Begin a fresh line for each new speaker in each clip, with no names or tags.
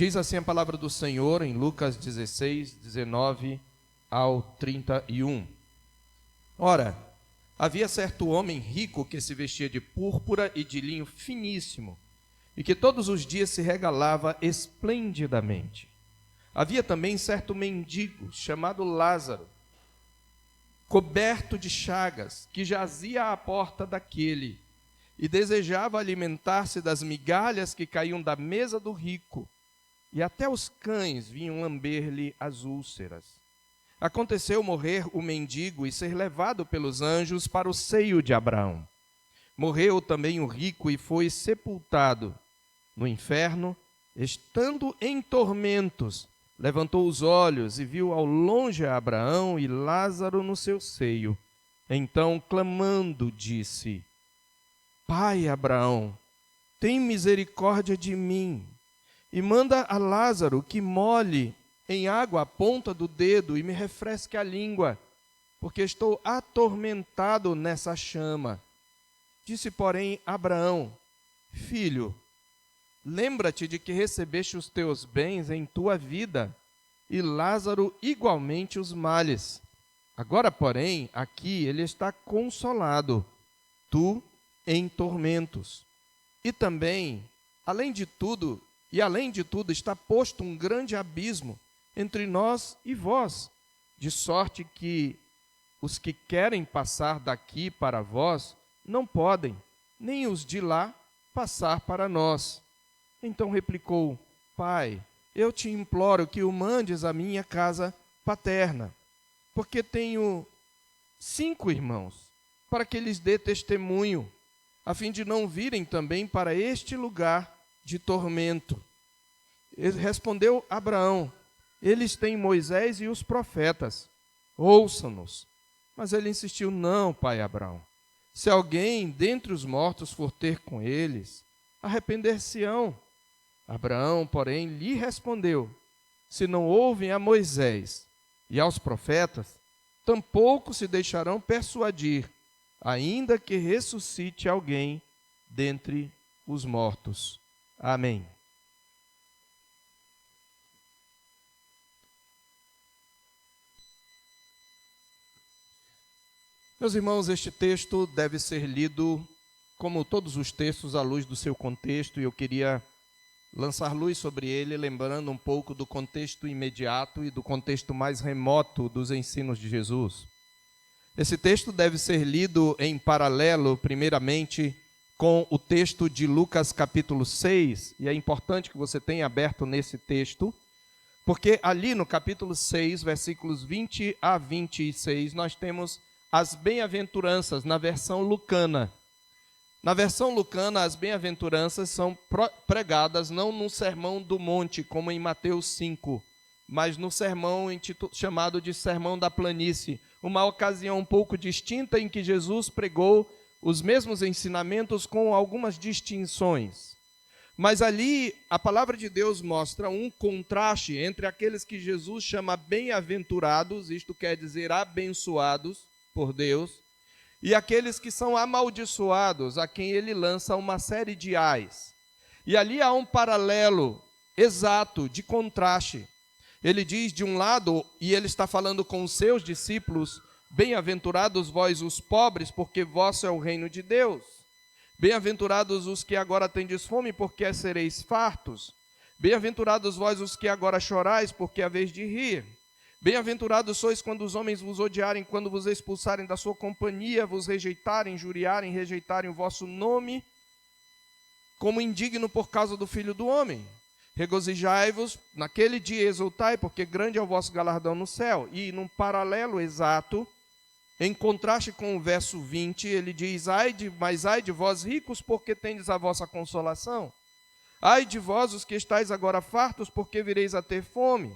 Diz assim a palavra do Senhor em Lucas 16, 19 ao 31. Ora, havia certo homem rico que se vestia de púrpura e de linho finíssimo, e que todos os dias se regalava esplendidamente. Havia também certo mendigo, chamado Lázaro, coberto de chagas, que jazia à porta daquele, e desejava alimentar-se das migalhas que caíam da mesa do rico, e até os cães vinham lamber-lhe as úlceras. Aconteceu morrer o mendigo e ser levado pelos anjos para o seio de Abraão. Morreu também o rico e foi sepultado. No inferno, estando em tormentos, levantou os olhos e viu ao longe a Abraão e Lázaro no seu seio. Então, clamando, disse: Pai Abraão, tem misericórdia de mim, e manda a Lázaro que molhe em água a ponta do dedo e me refresque a língua, porque estou atormentado nessa chama. Disse, porém, Abraão: Filho, lembra-te de que recebeste os teus bens em tua vida, e Lázaro igualmente os males. Agora, porém, aqui ele está consolado, tu em tormentos. E também, além de tudo está posto um grande abismo entre nós e vós, de sorte que os que querem passar daqui para vós não podem, nem os de lá passar para nós. Então replicou: Pai, eu te imploro que o mandes à minha casa paterna, porque tenho 5 irmãos, para que lhes dê testemunho, a fim de não virem também para este lugar de tormento. Respondeu Abraão: Eles têm Moisés e os profetas, ouçam-nos. Mas ele insistiu: Não, pai Abraão, se alguém dentre os mortos for ter com eles, arrepender-se-ão. Abraão, porém, lhe respondeu: Se não ouvem a Moisés e aos profetas, tampouco se deixarão persuadir, ainda que ressuscite alguém dentre os mortos. Amém. Meus irmãos, este texto deve ser lido, como todos os textos, à luz do seu contexto, e eu queria lançar luz sobre ele, lembrando um pouco do contexto imediato e do contexto mais remoto dos ensinos de Jesus. Esse texto deve ser lido em paralelo, primeiramente, com o texto de Lucas capítulo 6, e é importante que você tenha aberto nesse texto, porque ali no capítulo 6, versículos 20 a 26, nós temos as bem-aventuranças na versão lucana. Na versão lucana, as bem-aventuranças são pregadas não no Sermão do Monte, como em Mateus 5, mas no sermão chamado de Sermão da Planície, uma ocasião um pouco distinta em que Jesus pregou os mesmos ensinamentos com algumas distinções. Mas ali a palavra de Deus mostra um contraste entre aqueles que Jesus chama bem-aventurados, isto quer dizer abençoados por Deus, e aqueles que são amaldiçoados, a quem ele lança uma série de ais. E ali há um paralelo exato, de contraste. Ele diz de um lado, e ele está falando com os seus discípulos: Bem-aventurados vós os pobres, porque vosso é o reino de Deus. Bem-aventurados os que agora tendes fome, porque sereis fartos. Bem-aventurados vós os que agora chorais, porque é a vez de rir. Bem-aventurados sois quando os homens vos odiarem, quando vos expulsarem da sua companhia, vos rejeitarem, injuriarem, rejeitarem o vosso nome, como indigno por causa do Filho do Homem. Regozijai-vos, naquele dia exultai, porque grande é o vosso galardão no céu. E num paralelo exato, em contraste com o verso 20, ele diz: Mas ai de vós ricos, porque tendes a vossa consolação. Ai de vós os que estáis agora fartos, porque vireis a ter fome.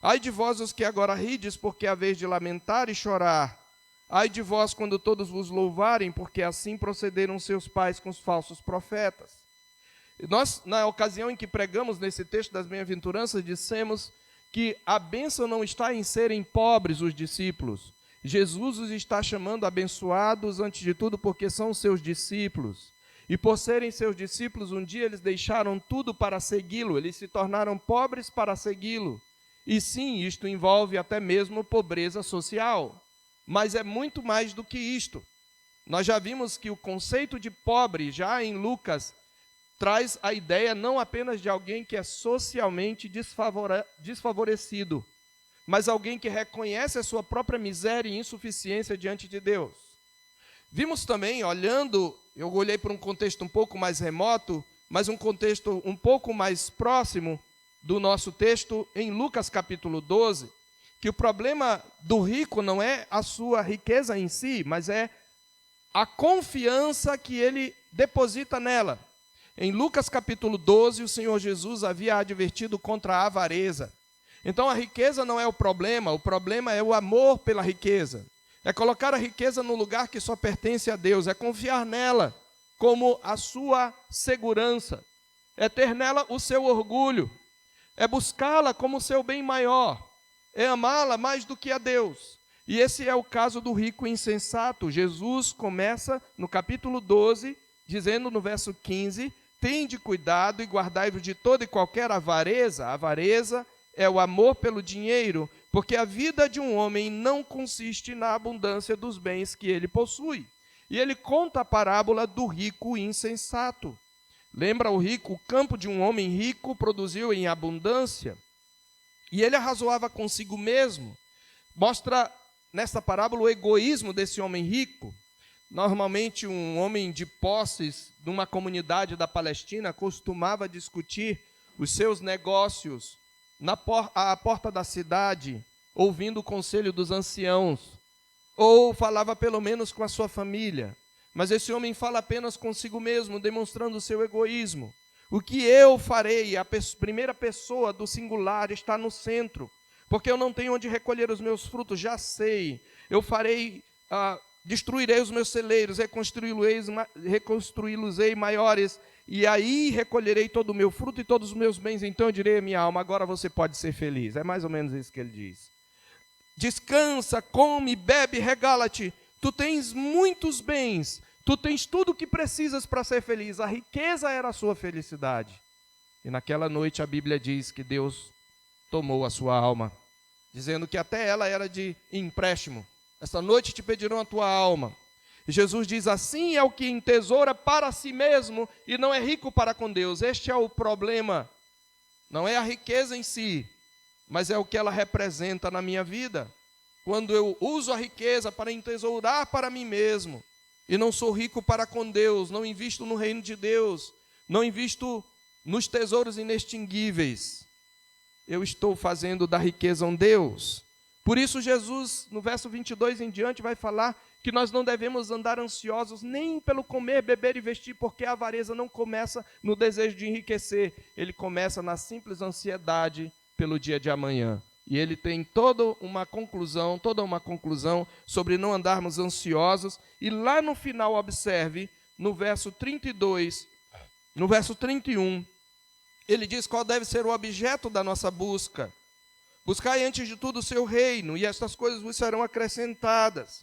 Ai de vós os que agora rides, porque é a vez de lamentar e chorar. Ai de vós quando todos vos louvarem, porque assim procederam seus pais com os falsos profetas. Nós, na ocasião em que pregamos nesse texto das bem-aventuranças, dissemos que a bênção não está em serem pobres os discípulos. Jesus os está chamando abençoados, antes de tudo, porque são seus discípulos. E por serem seus discípulos, um dia eles deixaram tudo para segui-lo, eles se tornaram pobres para segui-lo. E sim, isto envolve até mesmo pobreza social, mas é muito mais do que isto. Nós já vimos que o conceito de pobre, já em Lucas, traz a ideia não apenas de alguém que é socialmente desfavorecido, mas alguém que reconhece a sua própria miséria e insuficiência diante de Deus. Vimos também, olhando, eu olhei para um contexto um pouco mais remoto, mas um contexto um pouco mais próximo do nosso texto, em Lucas capítulo 12, que o problema do rico não é a sua riqueza em si, mas é a confiança que ele deposita nela. Em Lucas capítulo 12, o Senhor Jesus havia advertido contra a avareza. Então a riqueza não é o problema é o amor pela riqueza. É colocar a riqueza no lugar que só pertence a Deus, é confiar nela como a sua segurança, é ter nela o seu orgulho, é buscá-la como seu bem maior, é amá-la mais do que a Deus. E esse é o caso do rico insensato. Jesus começa no capítulo 12, dizendo no verso 15, tende cuidado e guardai-vos de toda e qualquer avareza. A avareza é o amor pelo dinheiro, porque a vida de um homem não consiste na abundância dos bens que ele possui. E ele conta a parábola do rico insensato. Lembra o rico? O campo de um homem rico produziu em abundância, e ele arrazoava consigo mesmo. Mostra nesta parábola o egoísmo desse homem rico. Normalmente um homem de posses de uma comunidade da Palestina costumava discutir os seus negócios à porta da cidade, ouvindo o conselho dos anciãos, ou falava pelo menos com a sua família. Mas esse homem fala apenas consigo mesmo, demonstrando o seu egoísmo. O que eu farei, a primeira pessoa do singular está no centro, porque eu não tenho onde recolher os meus frutos, já sei. Eu farei, destruirei os meus celeiros, reconstruí-los-ei maiores, e aí recolherei todo o meu fruto e todos os meus bens. Então eu direi à minha alma, agora você pode ser feliz. É mais ou menos isso que ele diz. Descansa, come, bebe, regala-te. Tu tens muitos bens, tu tens tudo o que precisas para ser feliz. A riqueza era a sua felicidade. E naquela noite a Bíblia diz que Deus tomou a sua alma, dizendo que até ela era de empréstimo. Esta noite te pedirão a tua alma. E Jesus diz, assim é o que entesoura para si mesmo e não é rico para com Deus. Este é o problema. Não é a riqueza em si, mas é o que ela representa na minha vida. Quando eu uso a riqueza para entesourar para mim mesmo, e não sou rico para com Deus, não invisto no reino de Deus, não invisto nos tesouros inextinguíveis, eu estou fazendo da riqueza um Deus. Por isso Jesus, no verso 22 em diante, vai falar que nós não devemos andar ansiosos nem pelo comer, beber e vestir, porque a avareza não começa no desejo de enriquecer, ele começa na simples ansiedade pelo dia de amanhã. E ele tem toda uma conclusão sobre não andarmos ansiosos. E lá no final, observe, no verso 32, no verso 31, ele diz qual deve ser o objeto da nossa busca. Buscai antes de tudo o seu reino, e estas coisas vos serão acrescentadas.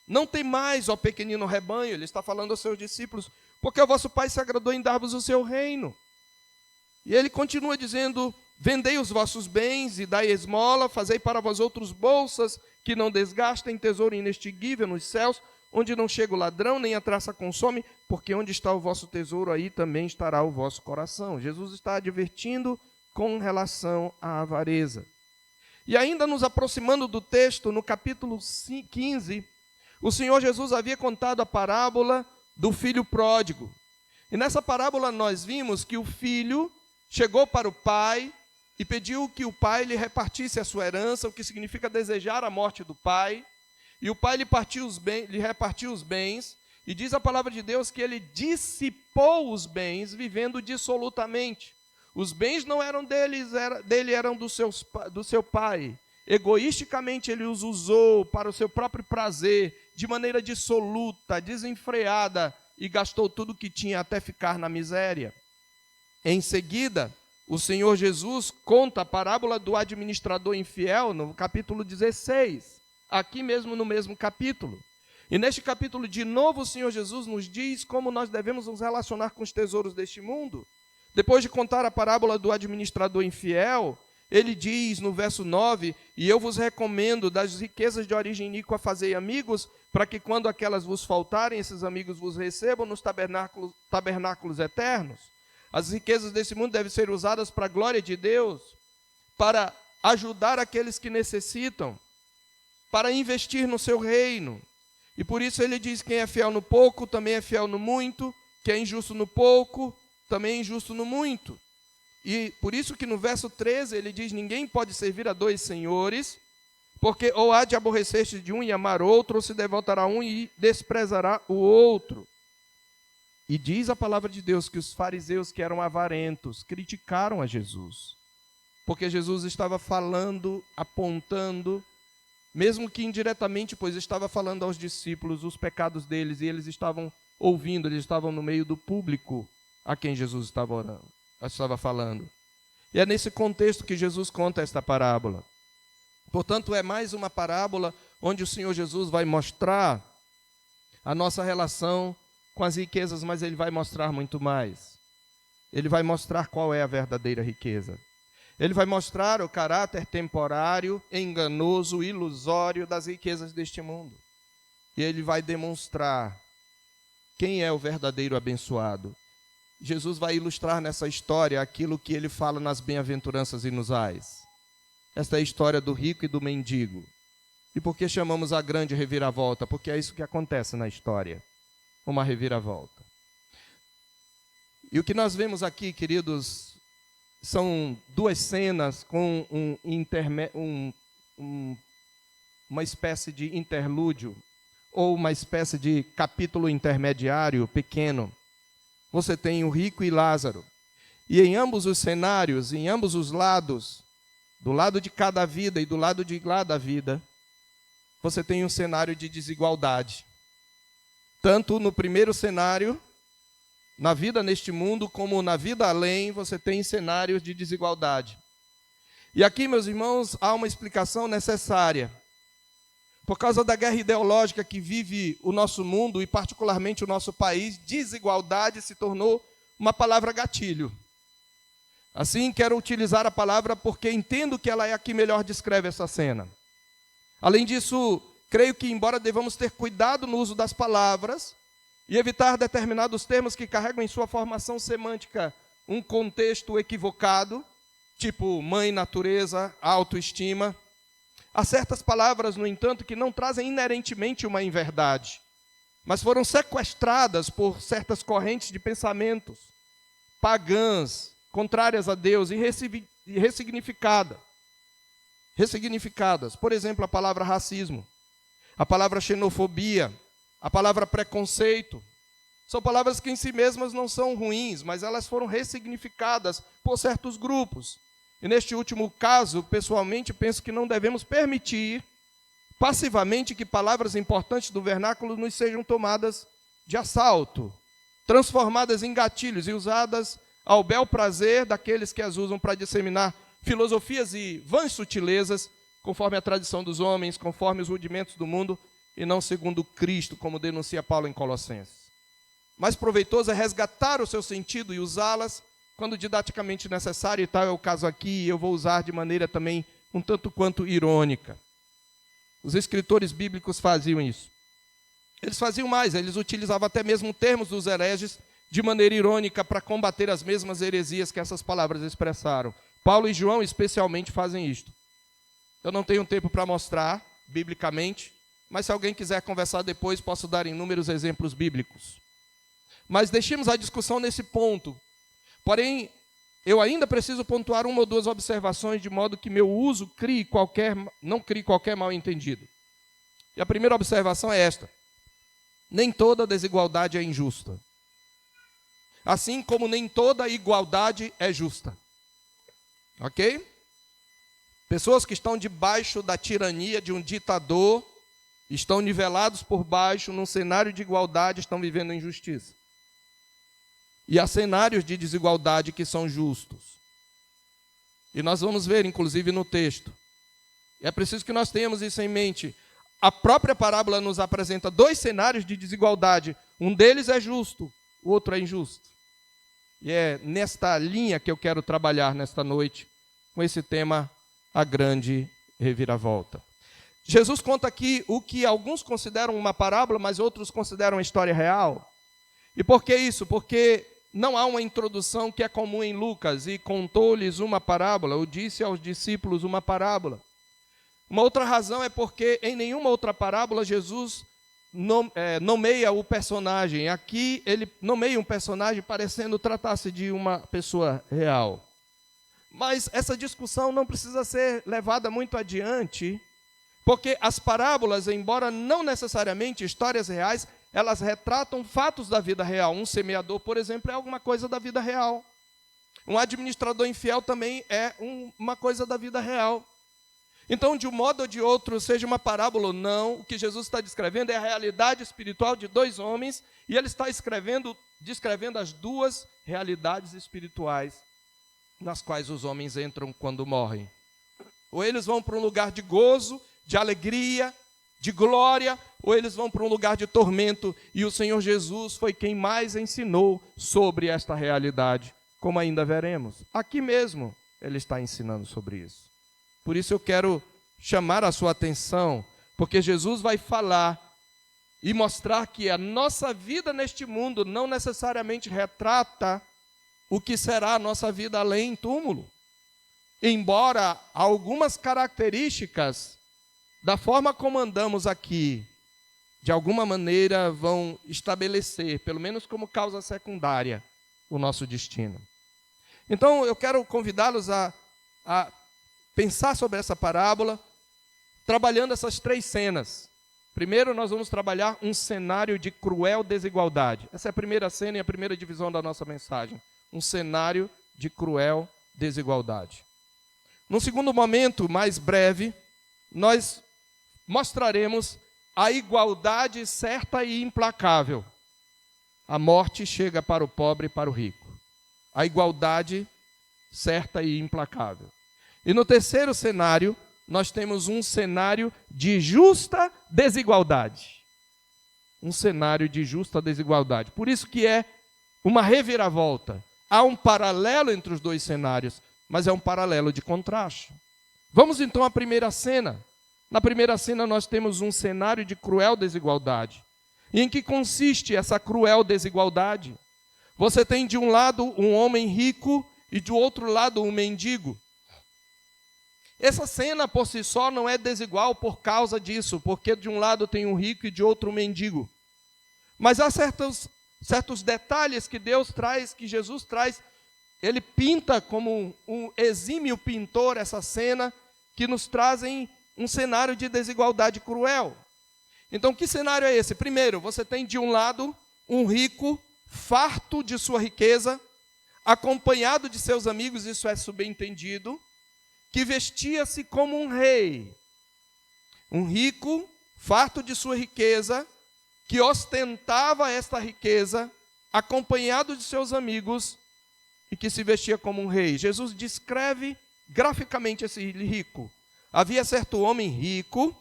Não tem mais, ó pequenino rebanho, ele está falando aos seus discípulos, porque o vosso Pai se agradou em dar-vos o seu reino. E ele continua dizendo, vendei os vossos bens e dai esmola, fazei para vós outros bolsas que não desgastem, tesouro inextinguível nos céus, onde não chega o ladrão, nem a traça consome, porque onde está o vosso tesouro, aí também estará o vosso coração. Jesus está advertindo com relação à avareza. E ainda nos aproximando do texto, no capítulo 15, o Senhor Jesus havia contado a parábola do filho pródigo. E nessa parábola nós vimos que o filho chegou para o pai e pediu que o pai lhe repartisse a sua herança, o que significa desejar a morte do pai. E o pai lhe repartiu os bens, e diz a palavra de Deus que ele dissipou os bens, vivendo dissolutamente. Os bens não eram dele, eram do seu pai. Egoisticamente ele os usou para o seu próprio prazer, de maneira dissoluta, desenfreada, e gastou tudo o que tinha até ficar na miséria. Em seguida, o Senhor Jesus conta a parábola do administrador infiel, no capítulo 16, aqui mesmo no mesmo capítulo. E neste capítulo, de novo, o Senhor Jesus nos diz como nós devemos nos relacionar com os tesouros deste mundo. Depois de contar a parábola do administrador infiel, ele diz no verso 9, e eu vos recomendo das riquezas de origem iníqua fazei amigos, para que quando aquelas vos faltarem, esses amigos vos recebam nos tabernáculos eternos. As riquezas desse mundo devem ser usadas para a glória de Deus, para ajudar aqueles que necessitam, para investir no seu reino. E por isso ele diz, quem é fiel no pouco, também é fiel no muito, quem é injusto no pouco, também é injusto no muito. E por isso que no verso 13 ele diz, ninguém pode servir a dois senhores, porque ou há de aborrecer-se de um e amar outro, ou se devotará a um e desprezará o outro. E diz a palavra de Deus que os fariseus que eram avarentos criticaram a Jesus, porque Jesus estava falando, apontando, mesmo que indiretamente, pois estava falando aos discípulos os pecados deles, e eles estavam ouvindo, eles estavam no meio do público a quem Jesus estava falando. E é nesse contexto que Jesus conta esta parábola. Portanto, é mais uma parábola onde o Senhor Jesus vai mostrar a nossa relação com as riquezas, mas ele vai mostrar muito mais. Ele vai mostrar qual é a verdadeira riqueza. Ele vai mostrar o caráter temporário, enganoso, ilusório das riquezas deste mundo. E ele vai demonstrar quem é o verdadeiro abençoado. Jesus vai ilustrar nessa história aquilo que ele fala nas bem-aventuranças e nos ais. Esta é a história do rico e do mendigo. E por que chamamos a grande reviravolta? Porque é isso que acontece na história. Uma reviravolta. E o que nós vemos aqui, queridos, são duas cenas com uma espécie de interlúdio, ou uma espécie de capítulo intermediário pequeno. Você tem o rico e Lázaro. E em ambos os cenários, em ambos os lados, do lado de cada vida e do lado de lá da vida, você tem um cenário de desigualdade. Tanto no primeiro cenário, na vida neste mundo, como na vida além, você tem cenários de desigualdade. E aqui, meus irmãos, há uma explicação necessária. Por causa da guerra ideológica que vive o nosso mundo, e particularmente o nosso país, desigualdade se tornou uma palavra gatilho. Assim, quero utilizar a palavra porque entendo que ela é a que melhor descreve essa cena. Além disso, creio que, embora devamos ter cuidado no uso das palavras e evitar determinados termos que carregam em sua formação semântica um contexto equivocado, tipo mãe, natureza, autoestima, há certas palavras, no entanto, que não trazem inerentemente uma inverdade, mas foram sequestradas por certas correntes de pensamentos pagãs, contrárias a Deus e ressignificadas. Por exemplo, a palavra racismo, a palavra xenofobia, a palavra preconceito. São palavras que em si mesmas não são ruins, mas elas foram ressignificadas por certos grupos. E neste último caso, pessoalmente, penso que não devemos permitir passivamente que palavras importantes do vernáculo nos sejam tomadas de assalto, transformadas em gatilhos e usadas ao bel prazer daqueles que as usam para disseminar filosofias e vãs sutilezas, conforme a tradição dos homens, conforme os rudimentos do mundo, e não segundo Cristo, como denuncia Paulo em Colossenses. Mais proveitoso é resgatar o seu sentido e usá-las quando didaticamente necessário, e tal é o caso aqui, e eu vou usar de maneira também um tanto quanto irônica. Os escritores bíblicos faziam isso. Eles faziam mais, eles utilizavam até mesmo termos dos hereges de maneira irônica para combater as mesmas heresias que essas palavras expressaram. Paulo e João especialmente fazem isto. Eu não tenho tempo para mostrar biblicamente, mas se alguém quiser conversar depois, posso dar inúmeros exemplos bíblicos. Mas deixemos a discussão nesse ponto. Porém, eu ainda preciso pontuar uma ou duas observações, de modo que meu uso não crie qualquer mal-entendido. E a primeira observação é esta: nem toda desigualdade é injusta, assim como nem toda igualdade é justa. Ok? Pessoas que estão debaixo da tirania de um ditador, estão nivelados por baixo, num cenário de igualdade, estão vivendo injustiça. E há cenários de desigualdade que são justos. E nós vamos ver, inclusive, no texto. E é preciso que nós tenhamos isso em mente. a própria parábola nos apresenta dois cenários de desigualdade. Um deles é justo, o outro é injusto. E é nesta linha que eu quero trabalhar nesta noite, com esse tema, a grande reviravolta. Jesus conta aqui o que alguns consideram uma parábola, mas outros consideram uma história real. E por que isso? Porque não há uma introdução que é comum em Lucas, e contou-lhes uma parábola, ou disse aos discípulos uma parábola. Uma outra razão é porque em nenhuma outra parábola Jesus nomeia o personagem. Aqui ele nomeia um personagem parecendo tratar-se de uma pessoa real. Mas essa discussão não precisa ser levada muito adiante, porque as parábolas, embora não necessariamente histórias reais, elas retratam fatos da vida real. Um semeador, por exemplo, é alguma coisa da vida real. Um administrador infiel também é uma coisa da vida real. Então, de um modo ou de outro, seja uma parábola ou não, o que Jesus está descrevendo é a realidade espiritual de dois homens, e ele está descrevendo as duas realidades espirituais nas quais os homens entram quando morrem. Ou eles vão para um lugar de gozo, de alegria, de glória, ou eles vão para um lugar de tormento, e o Senhor Jesus foi quem mais ensinou sobre esta realidade, como ainda veremos. Aqui mesmo ele está ensinando sobre isso. Por isso eu quero chamar a sua atenção, porque Jesus vai falar e mostrar que a nossa vida neste mundo não necessariamente retrata o que será a nossa vida além túmulo. Embora algumas características da forma como andamos aqui, de alguma maneira vão estabelecer, pelo menos como causa secundária, o nosso destino. Então eu quero convidá-los a pensar sobre essa parábola, trabalhando essas três cenas. Primeiro nós vamos trabalhar um cenário de cruel desigualdade. Essa é a primeira cena e a primeira divisão da nossa mensagem. Um cenário de cruel desigualdade. Num segundo momento, mais breve, nós mostraremos a igualdade certa e implacável. A morte chega para o pobre e para o rico. A igualdade certa e implacável. E no terceiro cenário, nós temos um cenário de justa desigualdade. Um cenário de justa desigualdade. Por isso que é uma reviravolta. Há um paralelo entre os dois cenários, mas é um paralelo de contraste. Vamos então à primeira cena. Na primeira cena nós temos um cenário de cruel desigualdade. E em que consiste essa cruel desigualdade? Você tem de um lado um homem rico e do outro lado um mendigo. Essa cena por si só não é desigual por causa disso, porque de um lado tem um rico e de outro um mendigo. Mas há certos detalhes que Deus traz, que Jesus traz. Ele pinta como um exímio pintor essa cena, que nos trazem um cenário de desigualdade cruel. Então, que cenário é esse? Primeiro, você tem de um lado um rico, farto de sua riqueza, acompanhado de seus amigos, isso é subentendido, que vestia-se como um rei. Um rico, farto de sua riqueza, que ostentava esta riqueza, acompanhado de seus amigos, e que se vestia como um rei. Jesus descreve graficamente esse rico. Havia certo homem rico,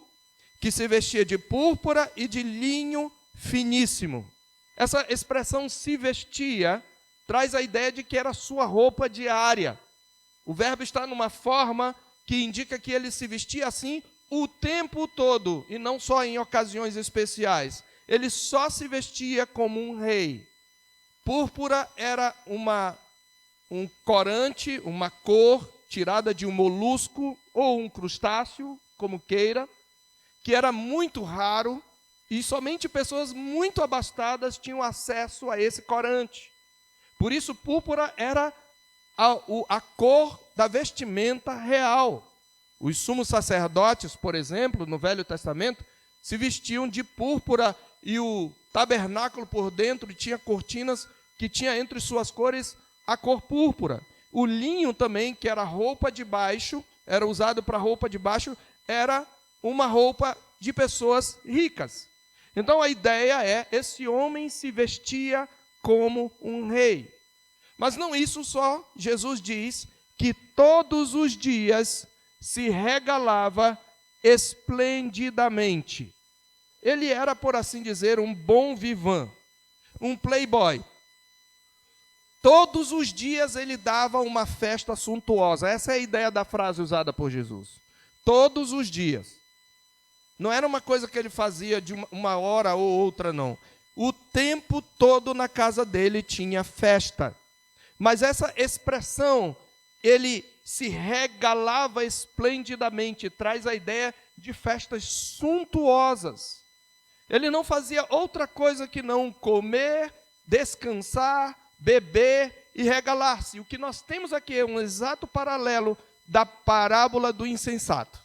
que se vestia de púrpura e de linho finíssimo. Essa expressão se vestia traz a ideia de que era sua roupa diária. O verbo está numa forma que indica que ele se vestia assim o tempo todo, e não só em ocasiões especiais. Ele só se vestia como um rei. Púrpura era um corante, uma cor tirada de um molusco ou um crustáceo, como queira, que era muito raro, e somente pessoas muito abastadas tinham acesso a esse corante. Por isso, púrpura era a cor da vestimenta real. Os sumos sacerdotes, por exemplo, no Velho Testamento, se vestiam de púrpura, e o tabernáculo por dentro tinha cortinas que tinha entre suas cores a cor púrpura. O linho também, que era roupa de baixo, era usado para roupa de baixo, era uma roupa de pessoas ricas. Então a ideia é, esse homem se vestia como um rei. Mas não isso só, Jesus diz que todos os dias se regalava esplendidamente. Ele era, por assim dizer, um bom vivant, um playboy. Todos os dias ele dava uma festa suntuosa. Essa é a ideia da frase usada por Jesus. Todos os dias. Não era uma coisa que ele fazia de uma hora ou outra, não. O tempo todo na casa dele tinha festa. Mas essa expressão, ele se regalava esplendidamente, traz a ideia de festas suntuosas. Ele não fazia outra coisa que não comer, descansar, beber e regalar-se. O que nós temos aqui é um exato paralelo da parábola do insensato,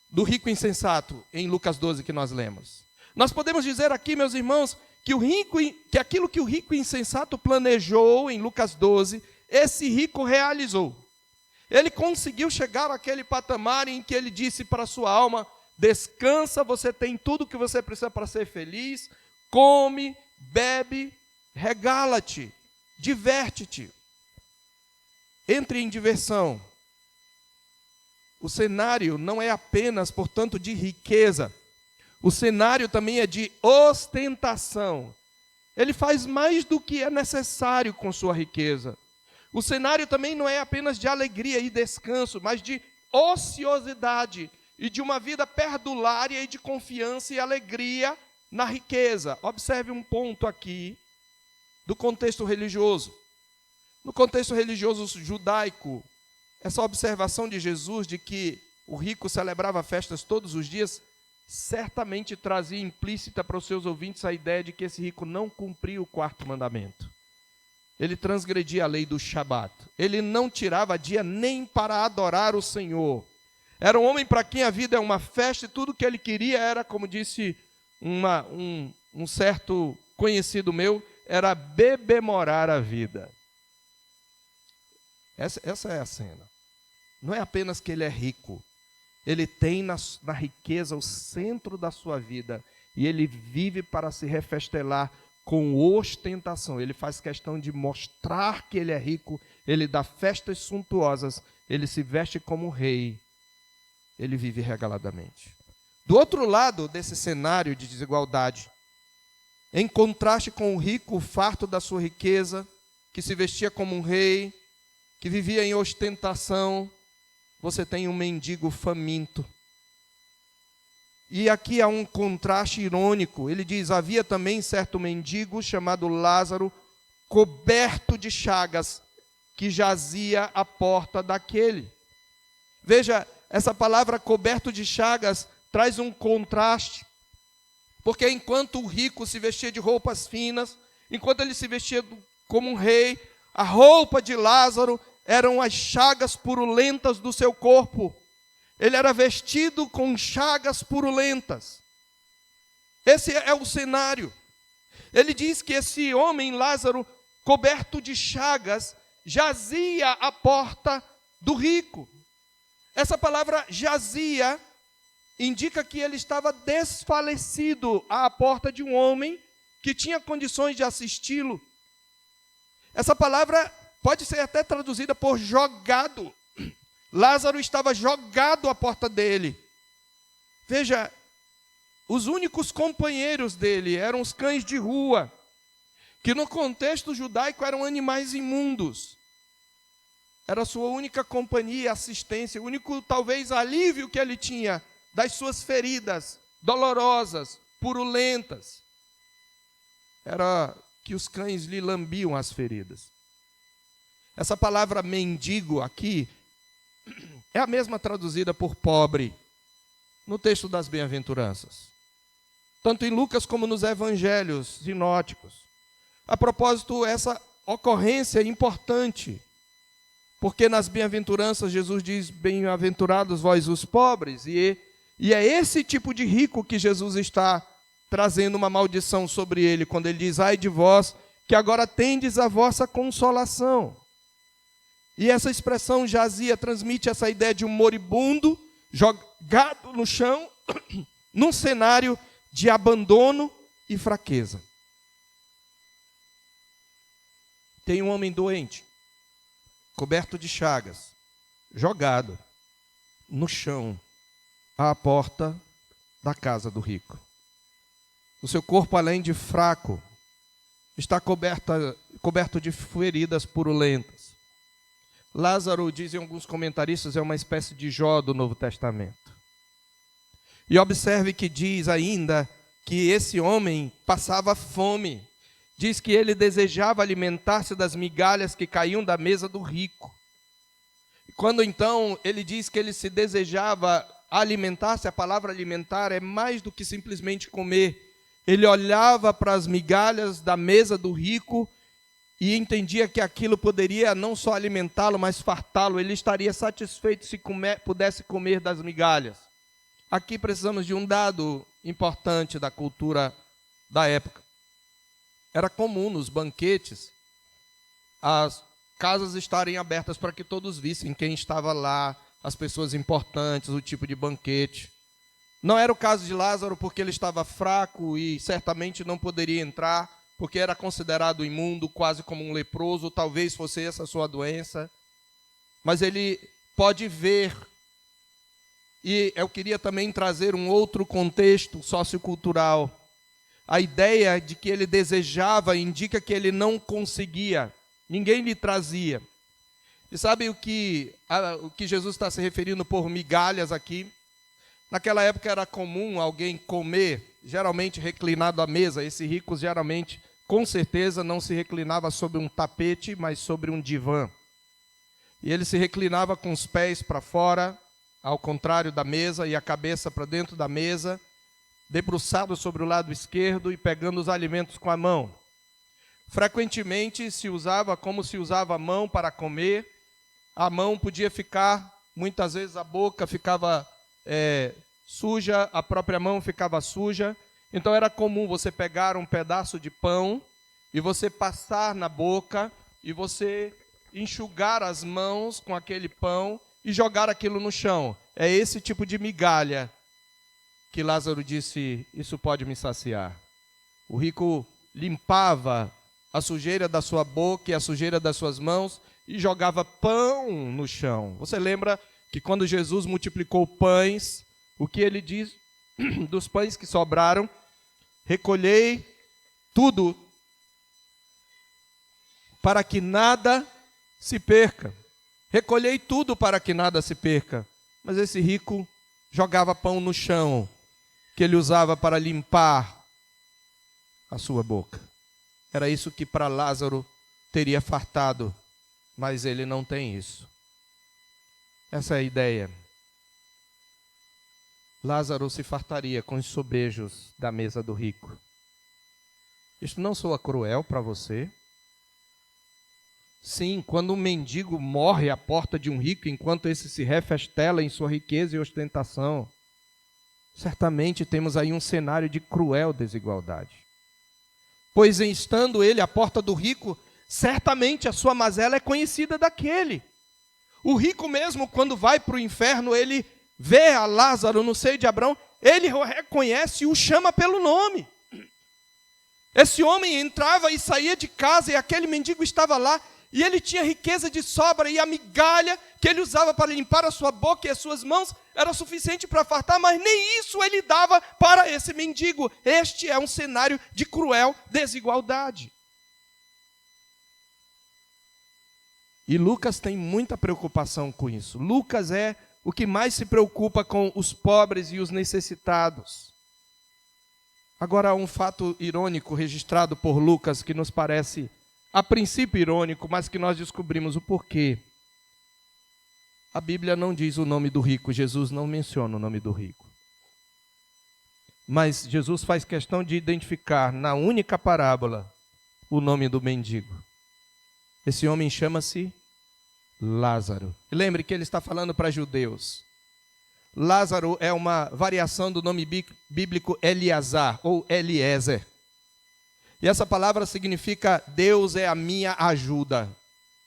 do rico insensato, em Lucas 12 que nós lemos. Nós podemos dizer aqui, meus irmãos, que aquilo que o rico insensato planejou em Lucas 12, esse rico realizou. Ele conseguiu chegar àquele patamar em que ele disse para a sua alma: descansa, você tem tudo o que você precisa para ser feliz, come, bebe, regala-te, diverte-te, entre em diversão. O cenário não é apenas, portanto, de riqueza. O cenário também é de ostentação. Ele faz mais do que é necessário com sua riqueza. O cenário também não é apenas de alegria e descanso, mas de ociosidade e de uma vida perdulária e de confiança e alegria na riqueza. Observe um ponto aqui do contexto religioso. No contexto religioso judaico, essa observação de Jesus de que o rico celebrava festas todos os dias, certamente trazia implícita para os seus ouvintes a ideia de que esse rico não cumpria o quarto mandamento. Ele transgredia a lei do Shabat. Ele não tirava dia nem para adorar o Senhor. Era um homem para quem a vida é uma festa e tudo que ele queria era, como disse um certo conhecido meu, era bebemorar a vida. Essa é a cena. Não é apenas que ele é rico. Ele tem na riqueza o centro da sua vida. E ele vive para se refestelar com ostentação. Ele faz questão de mostrar que ele é rico. Ele dá festas suntuosas. Ele se veste como rei. Ele vive regaladamente. Do outro lado desse cenário de desigualdade, em contraste com o rico, o farto da sua riqueza, que se vestia como um rei, que vivia em ostentação, você tem um mendigo faminto. E aqui há um contraste irônico. Ele diz: havia também certo mendigo chamado Lázaro, coberto de chagas, que jazia à porta daquele. Veja, essa palavra coberto de chagas traz um contraste. Porque enquanto o rico se vestia de roupas finas, enquanto ele se vestia como um rei, a roupa de Lázaro eram as chagas purulentas do seu corpo. Ele era vestido com chagas purulentas. Esse é o cenário. Ele diz que esse homem, Lázaro, coberto de chagas, jazia à porta do rico. Essa palavra jazia indica que ele estava desfalecido à porta de um homem que tinha condições de assisti-lo. Essa palavra pode ser até traduzida por jogado. Lázaro estava jogado à porta dele. Veja, os únicos companheiros dele eram os cães de rua, que no contexto judaico eram animais imundos. Era a sua única companhia e assistência, o único, talvez, alívio que ele tinha das suas feridas dolorosas, purulentas. Era que os cães lhe lambiam as feridas. Essa palavra mendigo aqui é a mesma traduzida por pobre no texto das bem-aventuranças, tanto em Lucas como nos evangelhos sinóticos. A propósito, essa ocorrência é importante, porque nas bem-aventuranças Jesus diz: bem-aventurados vós os pobres, e é esse tipo de rico que Jesus está trazendo uma maldição sobre ele, quando ele diz: ai de vós, que agora tendes a vossa consolação. E essa expressão jazia transmite essa ideia de um moribundo jogado no chão, num cenário de abandono e fraqueza. Tem um homem doente, coberto de chagas, jogado no chão, à porta da casa do rico. O seu corpo, além de fraco, está coberto de feridas purulentas. Lázaro, dizem alguns comentaristas, é uma espécie de Jó do Novo Testamento. E observe que diz ainda que esse homem passava fome. Diz que ele desejava alimentar-se das migalhas que caíam da mesa do rico. E quando então ele diz que ele se desejava alimentar-se, a palavra alimentar é mais do que simplesmente comer. Ele olhava para as migalhas da mesa do rico e entendia que aquilo poderia não só alimentá-lo, mas fartá-lo. Ele estaria satisfeito se pudesse comer das migalhas. Aqui precisamos de um dado importante da cultura da época. Era comum nos banquetes as casas estarem abertas para que todos vissem quem estava lá, as pessoas importantes, o tipo de banquete. Não era o caso de Lázaro, porque ele estava fraco e certamente não poderia entrar, porque era considerado imundo, quase como um leproso, talvez fosse essa a sua doença. Mas ele pode ver. E eu queria também trazer um outro contexto sociocultural. A ideia de que ele desejava indica que ele não conseguia, ninguém lhe trazia. E sabe o que Jesus está se referindo por migalhas aqui? Naquela época era comum alguém comer, geralmente reclinado à mesa. Esse rico geralmente, com certeza, não se reclinava sobre um tapete, mas sobre um divã. E ele se reclinava com os pés para fora, ao contrário da mesa, e a cabeça para dentro da mesa, debruçado sobre o lado esquerdo e pegando os alimentos com a mão. Frequentemente se usava como se usava a mão para comer. A mão podia ficar, muitas vezes a boca ficava suja, a própria mão ficava suja. Então era comum você pegar um pedaço de pão e você passar na boca e você enxugar as mãos com aquele pão e jogar aquilo no chão. É esse tipo de migalha que Lázaro disse, isso pode me saciar. O rico limpava a sujeira da sua boca e a sujeira das suas mãos e jogava pão no chão. Você lembra que quando Jesus multiplicou pães, o que ele diz dos pães que sobraram? Recolhei tudo para que nada se perca. Recolhei tudo para que nada se perca. Mas esse rico jogava pão no chão, que ele usava para limpar a sua boca. Era isso que para Lázaro teria fartado, mas ele não tem isso. Essa é a ideia. Lázaro se fartaria com os sobejos da mesa do rico. Isto não soa cruel para você? Sim, quando um mendigo morre à porta de um rico, enquanto esse se refestela em sua riqueza e ostentação, certamente temos aí um cenário de cruel desigualdade. Pois estando ele à porta do rico, certamente a sua mazela é conhecida daquele. O rico mesmo, quando vai para o inferno, ele vê a Lázaro no seio de Abraão, ele o reconhece e o chama pelo nome. Esse homem entrava e saía de casa e aquele mendigo estava lá e ele tinha riqueza de sobra e a migalha que ele usava para limpar a sua boca e as suas mãos era suficiente para fartar, mas nem isso ele dava para esse mendigo. Este é um cenário de cruel desigualdade. E Lucas tem muita preocupação com isso. Lucas é o que mais se preocupa com os pobres e os necessitados. Agora, um fato irônico registrado por Lucas que nos parece, a princípio, irônico, mas que nós descobrimos o porquê. A Bíblia não diz o nome do rico, Jesus não menciona o nome do rico. Mas Jesus faz questão de identificar na única parábola o nome do mendigo. Esse homem chama-se Lázaro. E lembre que ele está falando para judeus. Lázaro é uma variação do nome bíblico Eleazar ou Eliezer. E essa palavra significa Deus é a minha ajuda.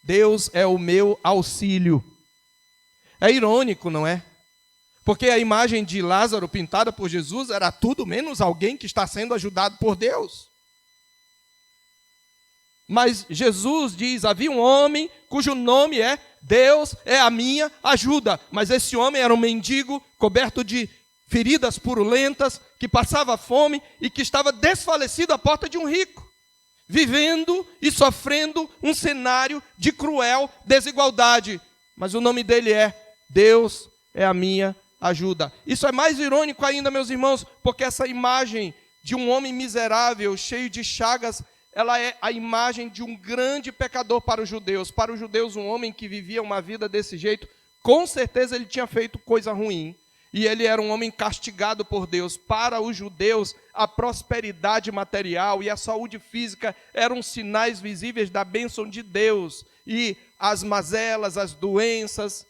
Deus é o meu auxílio. É irônico, não é? Porque a imagem de Lázaro pintada por Jesus era tudo menos alguém que está sendo ajudado por Deus. Mas Jesus diz, havia um homem cujo nome é Deus é a minha ajuda. Mas esse homem era um mendigo coberto de feridas purulentas, que passava fome e que estava desfalecido à porta de um rico, vivendo e sofrendo um cenário de cruel desigualdade. Mas o nome dele é Deus é a minha ajuda. Isso é mais irônico ainda, meus irmãos, porque essa imagem de um homem miserável, cheio de chagas, ela é a imagem de um grande pecador para os judeus. Para os judeus, um homem que vivia uma vida desse jeito, com certeza ele tinha feito coisa ruim. E ele era um homem castigado por Deus. Para os judeus, a prosperidade material e a saúde física eram sinais visíveis da bênção de Deus. E as mazelas, as doenças,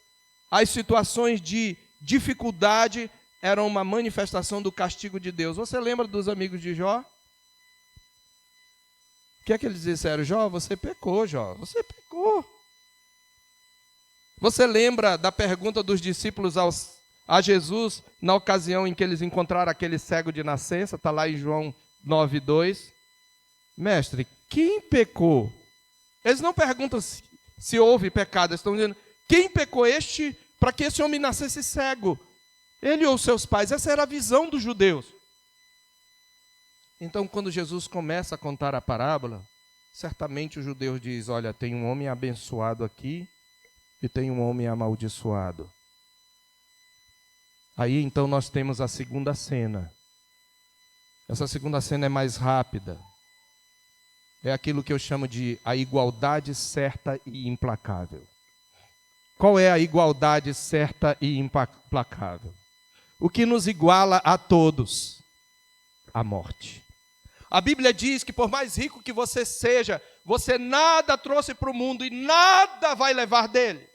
as situações de dificuldade eram uma manifestação do castigo de Deus. Você lembra dos amigos de Jó? O que é que eles disseram? Jó, você pecou, Jó. Você pecou. Você lembra da pergunta dos discípulos a Jesus, na ocasião em que eles encontraram aquele cego de nascença? Está lá em João 9:2. Mestre, quem pecou? Eles não perguntam se houve pecado. Eles estão dizendo, quem pecou para que esse homem nascesse cego? Ele ou seus pais? Essa era a visão dos judeus. Então, quando Jesus começa a contar a parábola, certamente os judeus dizem, olha, tem um homem abençoado aqui e tem um homem amaldiçoado. Aí, então, nós temos a segunda cena. Essa segunda cena é mais rápida. É aquilo que eu chamo de a igualdade certa e implacável. Qual é a igualdade certa e implacável? O que nos iguala a todos? A morte. A Bíblia diz que por mais rico que você seja, você nada trouxe para o mundo e nada vai levar dele.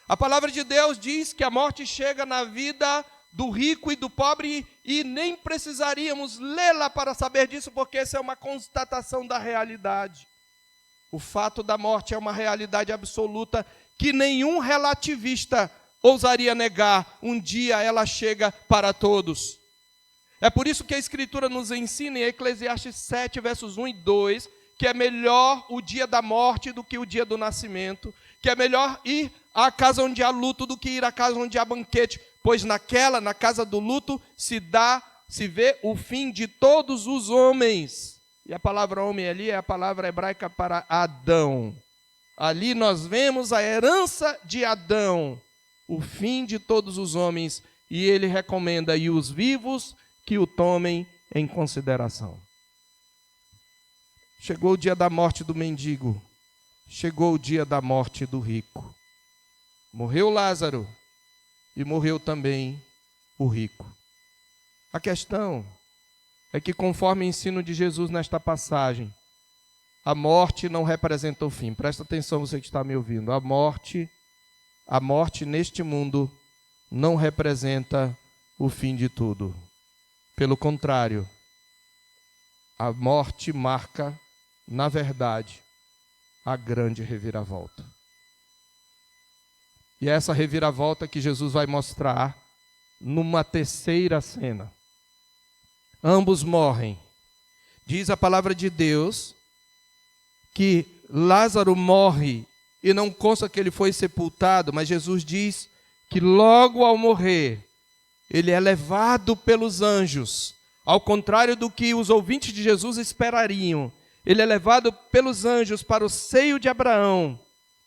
A palavra de Deus diz que a morte chega na vida do rico e do pobre e nem precisaríamos lê-la para saber disso, porque essa é uma constatação da realidade. O fato da morte é uma realidade absoluta que nenhum relativista ousaria negar. Um dia ela chega para todos. É por isso que a Escritura nos ensina em Eclesiastes 7, versos 1 e 2, que é melhor o dia da morte do que o dia do nascimento, que é melhor ir à casa onde há luto do que ir à casa onde há banquete, pois na casa do luto, se vê o fim de todos os homens. E a palavra homem ali é a palavra hebraica para Adão. Ali nós vemos a herança de Adão, o fim de todos os homens, e ele recomenda, e os vivos que o tomem em consideração. Chegou o dia da morte do mendigo, chegou o dia da morte do rico. Morreu Lázaro e morreu também o rico. A questão é que, conforme o ensino de Jesus nesta passagem, a morte não representa o fim. Presta atenção, você que está me ouvindo. A morte neste mundo não representa o fim de tudo. Pelo contrário, a morte marca, na verdade, a grande reviravolta. E é essa reviravolta que Jesus vai mostrar numa terceira cena. Ambos morrem. Diz a palavra de Deus que Lázaro morre e não consta que ele foi sepultado, mas Jesus diz que logo ao morrer, ele é levado pelos anjos, ao contrário do que os ouvintes de Jesus esperariam. Ele é levado pelos anjos para o seio de Abraão,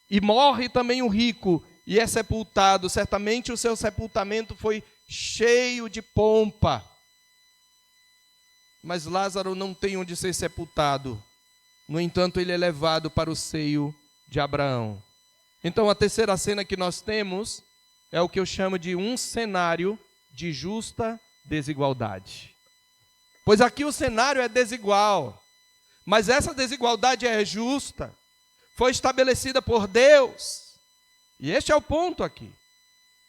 e morre também o rico, e é sepultado. Certamente o seu sepultamento foi cheio de pompa. Mas Lázaro não tem onde ser sepultado. No entanto, ele é levado para o seio de Abraão. Então, a terceira cena que nós temos é o que eu chamo de um cenário de justa desigualdade. Pois aqui o cenário é desigual, mas essa desigualdade é justa, foi estabelecida por Deus. E este é o ponto aqui.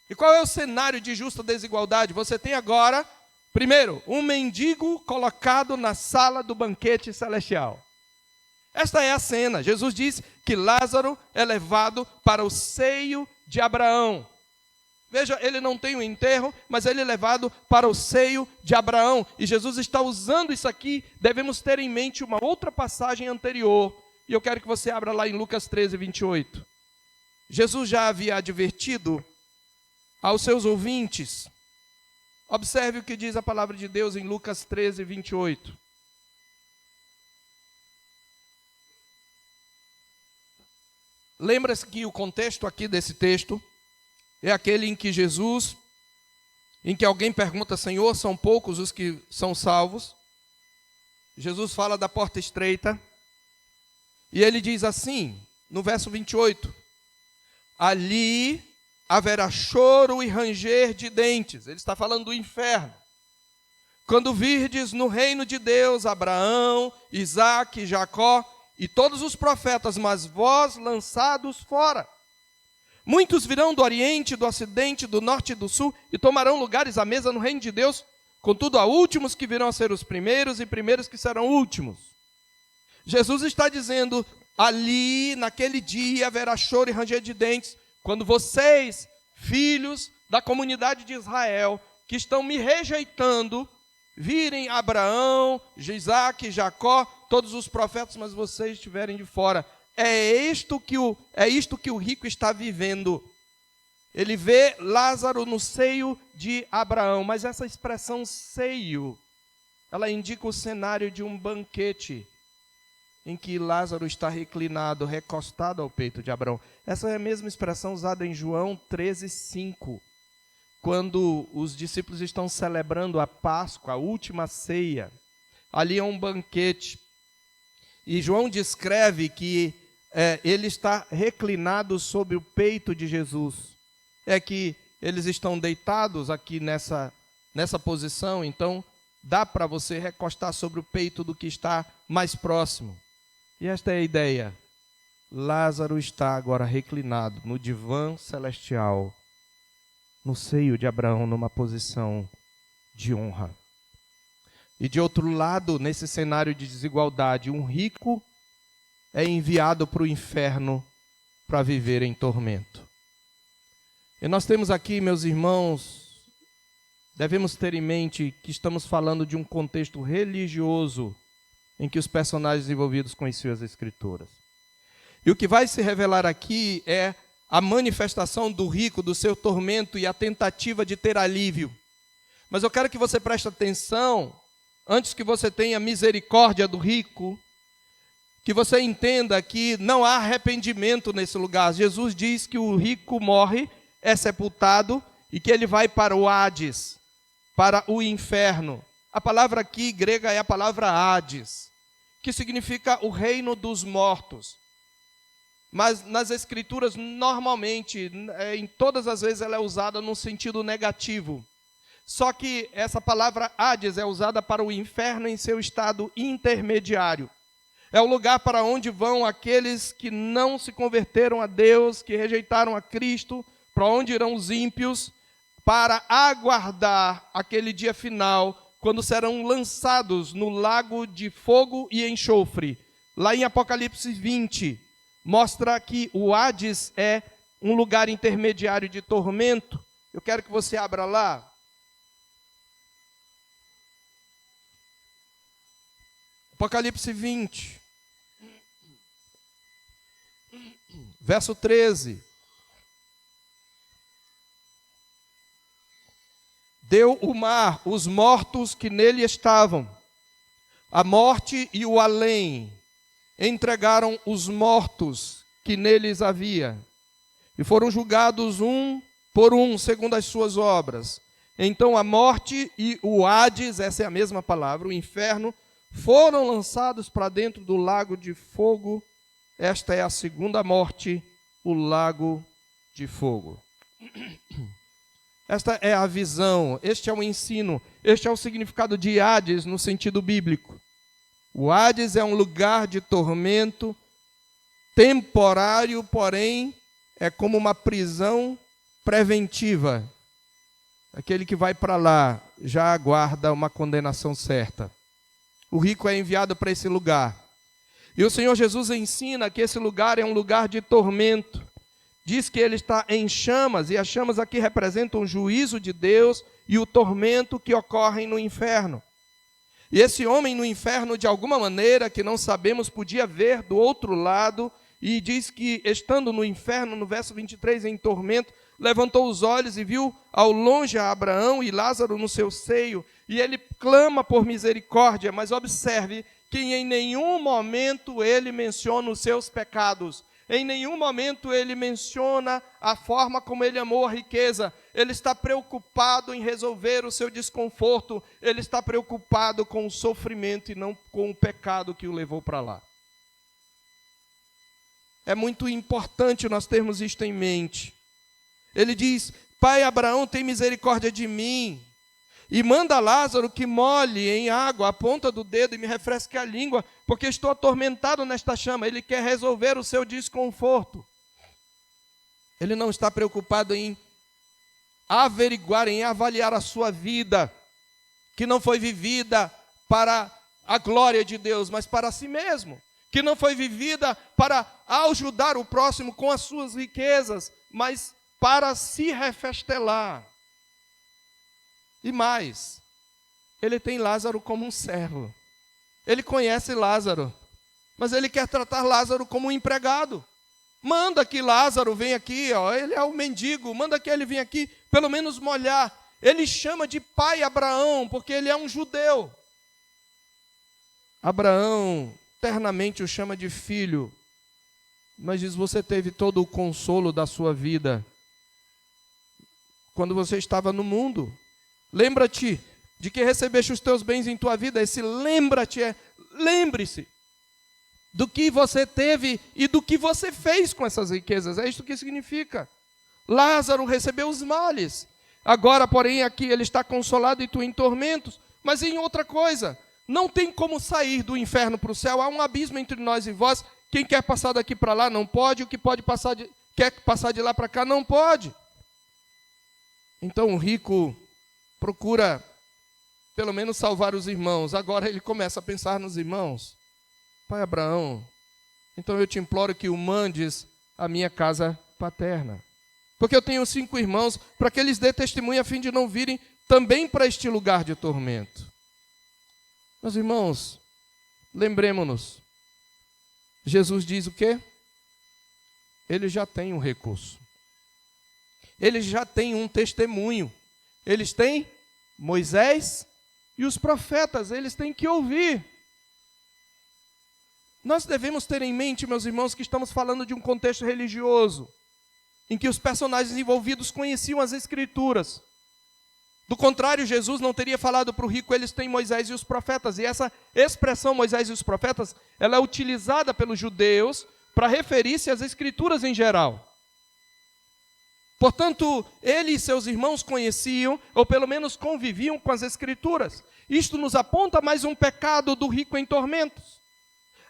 E qual é o cenário de justa desigualdade? Você tem agora, primeiro, um mendigo colocado na sala do banquete celestial. Esta é a cena. Jesus diz que Lázaro é levado para o seio de Abraão. Veja, ele não tem um enterro, mas ele é levado para o seio de Abraão. E Jesus está usando isso aqui. Devemos ter em mente uma outra passagem anterior. E eu quero que você abra lá em Lucas 13, 28. Jesus já havia advertido aos seus ouvintes Observe o que diz a palavra de Deus em Lucas 13, 28. Lembra-se que o contexto aqui desse texto é aquele em que Jesus, em que alguém pergunta: Senhor, são poucos os que são salvos? Jesus fala da porta estreita, e ele diz assim, no verso 28, ali haverá choro e ranger de dentes. Ele está falando do inferno. Quando virdes no reino de Deus Abraão, Isaque, Jacó e todos os profetas, mas vós lançados fora. Muitos virão do oriente, do ocidente, do norte e do sul, e tomarão lugares à mesa no reino de Deus. Contudo, há últimos que virão a ser os primeiros, e primeiros que serão últimos. Jesus está dizendo, ali, naquele dia, haverá choro e ranger de dentes, quando vocês, filhos da comunidade de Israel, que estão me rejeitando, virem Abraão, Isaque, Jacó, todos os profetas, mas vocês estiverem de fora. É isto que o rico está vivendo. Ele vê Lázaro no seio de Abraão, mas essa expressão seio, ela indica o cenário de um banquete, em que Lázaro está reclinado, recostado ao peito de Abraão. Essa é a mesma expressão usada em João 13:5, quando os discípulos estão celebrando a Páscoa, a última ceia. Ali é um banquete. E João descreve que ele está reclinado sobre o peito de Jesus. É que eles estão deitados aqui nessa posição, então dá para você recostar sobre o peito do que está mais próximo. E esta é a ideia. Lázaro está agora reclinado no divã celestial, no seio de Abraão, numa posição de honra. E de outro lado, nesse cenário de desigualdade, um rico é enviado para o inferno para viver em tormento. E nós temos aqui, meus irmãos, devemos ter em mente que estamos falando de um contexto religioso em que os personagens envolvidos conheciam as Escrituras. E o que vai se revelar aqui é a manifestação do rico, do seu tormento e a tentativa de ter alívio. Mas eu quero que você preste atenção, antes que você tenha misericórdia do rico, que você entenda que não há arrependimento nesse lugar. Jesus diz que o rico morre, é sepultado e que ele vai para o Hades, para o inferno. A palavra aqui grega é a palavra Hades, que significa o reino dos mortos. Mas nas Escrituras, normalmente, em todas as vezes, ela é usada num sentido negativo. Só que essa palavra Hades é usada para o inferno em seu estado intermediário. É o lugar para onde vão aqueles que não se converteram a Deus, que rejeitaram a Cristo, para onde irão os ímpios, para aguardar aquele dia final, quando serão lançados no lago de fogo e enxofre. Lá em Apocalipse 20, mostra que o Hades é um lugar intermediário de tormento. Eu quero que você abra lá. Apocalipse 20, verso 13. Deu o mar os mortos que nele estavam, a morte e o além entregaram os mortos que neles havia, e foram julgados um por um, segundo as suas obras. Então a morte e o Hades, essa é a mesma palavra, o inferno, foram lançados para dentro do lago de fogo. Esta é a segunda morte, o lago de fogo. Esta é a visão, este é o ensino, este é o significado de Hades no sentido bíblico. O Hades é um lugar de tormento temporário, porém é como uma prisão preventiva. Aquele que vai para lá já aguarda uma condenação certa. O rico é enviado para esse lugar. E o Senhor Jesus ensina que esse lugar é um lugar de tormento. Diz que ele está em chamas, e as chamas aqui representam o juízo de Deus e o tormento que ocorrem no inferno. E esse homem no inferno, de alguma maneira, que não sabemos, podia ver do outro lado, e diz que, estando no inferno, no verso 23, em tormento, levantou os olhos e viu ao longe a Abraão e Lázaro no seu seio, e ele clama por misericórdia, mas observe que em nenhum momento ele menciona os seus pecados, em nenhum momento ele menciona a forma como ele amou a riqueza. Ele está preocupado em resolver o seu desconforto, ele está preocupado com o sofrimento e não com o pecado que o levou para lá. É muito importante nós termos isto em mente. Ele diz: Pai Abraão, tem misericórdia de mim, e manda Lázaro que molhe em água a ponta do dedo e me refresque a língua, porque estou atormentado nesta chama. Ele quer resolver o seu desconforto. Ele não está preocupado em averiguar, em avaliar a sua vida, que não foi vivida para a glória de Deus, mas para si mesmo, que não foi vivida para ajudar o próximo com as suas riquezas, mas para se refestelar. E mais, ele tem Lázaro como um servo. Ele conhece Lázaro, mas ele quer tratar Lázaro como um empregado. Manda que Lázaro venha aqui, ó, ele é o mendigo, manda que ele venha aqui, pelo menos molhar. Ele chama de pai Abraão, porque ele é um judeu. Abraão eternamente o chama de filho, mas diz: você teve todo o consolo da sua vida quando você estava no mundo. Lembra-te de que recebeste os teus bens em tua vida. Esse lembra-te é lembre-se do que você teve e do que você fez com essas riquezas. É isso que significa. Lázaro recebeu os males. Agora, porém, aqui ele está consolado e tu em tormentos. Mas em outra coisa, não tem como sair do inferno para o céu. Há um abismo entre nós e vós. Quem quer passar daqui para lá não pode. O que pode quer passar de lá para cá não pode. Então o rico procura pelo menos salvar os irmãos. Agora ele começa a pensar nos irmãos. Pai Abraão, então eu te imploro que o mandes à minha casa paterna, porque eu tenho 5 irmãos, para que eles dê testemunho a fim de não virem também para este lugar de tormento. Meus irmãos, lembremos-nos, Jesus diz o quê? Ele já tem um recurso. Eles já têm um testemunho. Eles têm Moisés e os profetas, eles têm que ouvir. Nós devemos ter em mente, meus irmãos, que estamos falando de um contexto religioso, em que os personagens envolvidos conheciam as Escrituras. Do contrário, Jesus não teria falado para o rico: eles têm Moisés e os profetas. E essa expressão, Moisés e os profetas, ela é utilizada pelos judeus para referir-se às Escrituras em geral. Portanto, ele e seus irmãos conheciam, ou pelo menos conviviam com as Escrituras. Isto nos aponta mais um pecado do rico em tormentos.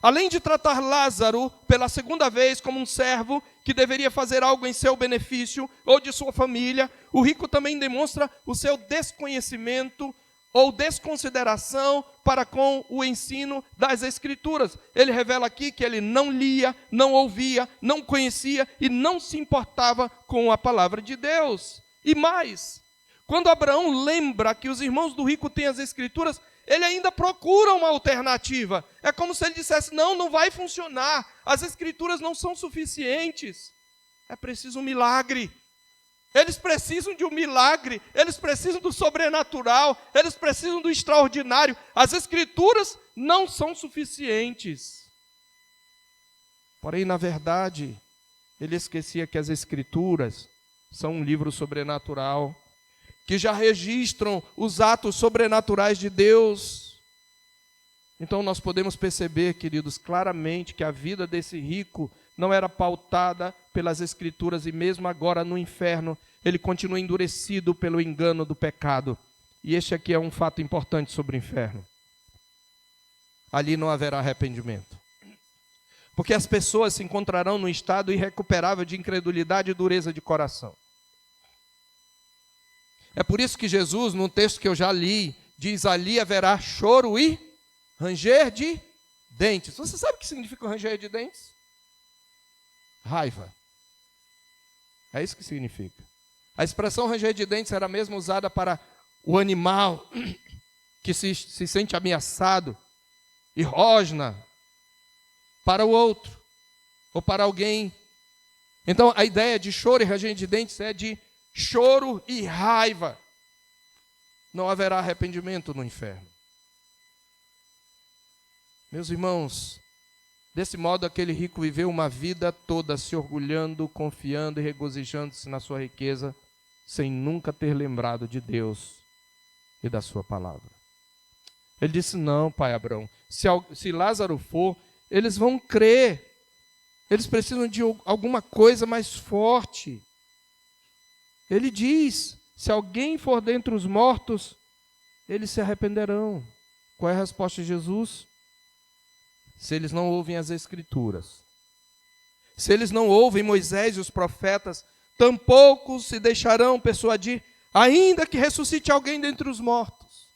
Além de tratar Lázaro pela segunda vez como um servo que deveria fazer algo em seu benefício ou de sua família, o rico também demonstra o seu desconhecimento ou desconsideração para com o ensino das Escrituras. Ele revela aqui que ele não lia, não ouvia, não conhecia e não se importava com a palavra de Deus. E mais, quando Abraão lembra que os irmãos do rico têm as Escrituras, ele ainda procura uma alternativa. É como se ele dissesse: não vai funcionar. As Escrituras não são suficientes. É preciso um milagre. Eles precisam de um milagre. Eles precisam do sobrenatural. Eles precisam do extraordinário. As Escrituras não são suficientes. Porém, na verdade, ele esquecia que as Escrituras são um livro sobrenatural, que já registram os atos sobrenaturais de Deus. Então nós podemos perceber, queridos, claramente que a vida desse rico não era pautada pelas Escrituras, e mesmo agora no inferno, ele continua endurecido pelo engano do pecado. E este aqui é um fato importante sobre o inferno. Ali não haverá arrependimento. Porque as pessoas se encontrarão num estado irrecuperável de incredulidade e dureza de coração. É por isso que Jesus, num texto que eu já li, diz: ali haverá choro e ranger de dentes. Você sabe o que significa ranger de dentes? Raiva. É isso que significa. A expressão ranger de dentes era mesmo usada para o animal que se sente ameaçado e rosna para o outro. ou para alguém. Então, a ideia de choro e ranger de dentes é de choro e raiva. Não haverá arrependimento no inferno. Meus irmãos, desse modo aquele rico viveu uma vida toda se orgulhando, confiando e regozijando-se na sua riqueza, sem nunca ter lembrado de Deus e da sua palavra. Ele disse: não, pai Abraão, se Lázaro for, eles vão crer. Eles precisam de alguma coisa mais forte. Ele diz: se alguém for dentre os mortos, eles se arrependerão. Qual é a resposta de Jesus? Se eles não ouvem as Escrituras, se eles não ouvem Moisés e os profetas, tampouco se deixarão persuadir, ainda que ressuscite alguém dentre os mortos.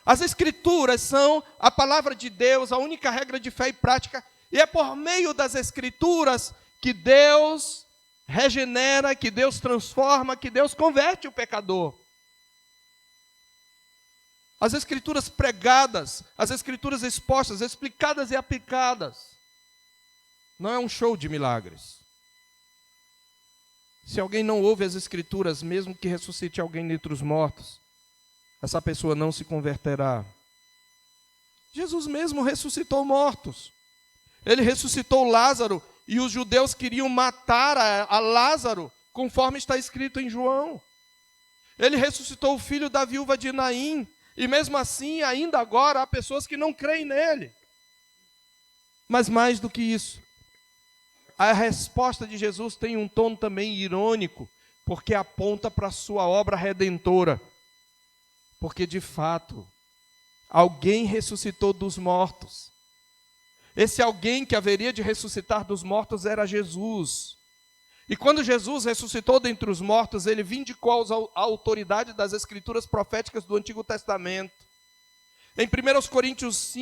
As Escrituras são a palavra de Deus, a única regra de fé e prática, e é por meio das Escrituras que Deus regenera, que Deus transforma, que Deus converte o pecador. As Escrituras pregadas, as Escrituras expostas, explicadas e aplicadas. Não é um show de milagres. Se alguém não ouve as Escrituras, mesmo que ressuscite alguém dentre os mortos, essa pessoa não se converterá. Jesus mesmo ressuscitou mortos. Ele ressuscitou Lázaro e os judeus queriam matar a Lázaro, conforme está escrito em João. Ele ressuscitou o filho da viúva de Naim. E mesmo assim, ainda agora, há pessoas que não creem nele. Mas mais do que isso, a resposta de Jesus tem um tom também irônico, porque aponta para a sua obra redentora. Porque, de fato, alguém ressuscitou dos mortos. Esse alguém que haveria de ressuscitar dos mortos era Jesus. E quando Jesus ressuscitou dentre os mortos, ele vindicou a autoridade das Escrituras proféticas do Antigo Testamento. Em 1 Coríntios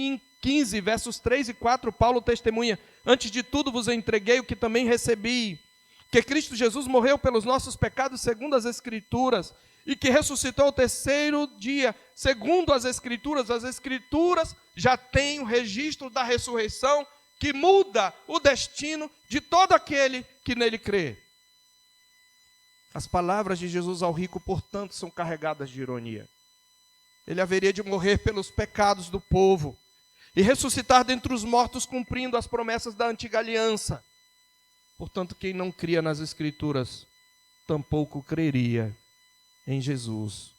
15, versos 3 e 4, Paulo testemunha: antes de tudo vos entreguei o que também recebi, que Cristo Jesus morreu pelos nossos pecados segundo as Escrituras, e que ressuscitou ao terceiro dia, segundo as Escrituras. As Escrituras já têm o registro da ressurreição, que muda o destino de todo aquele que nele crê. As palavras de Jesus ao rico, portanto, são carregadas de ironia. Ele haveria de morrer pelos pecados do povo e ressuscitar dentre os mortos, cumprindo as promessas da antiga aliança. Portanto, quem não cria nas Escrituras, tampouco creria em Jesus,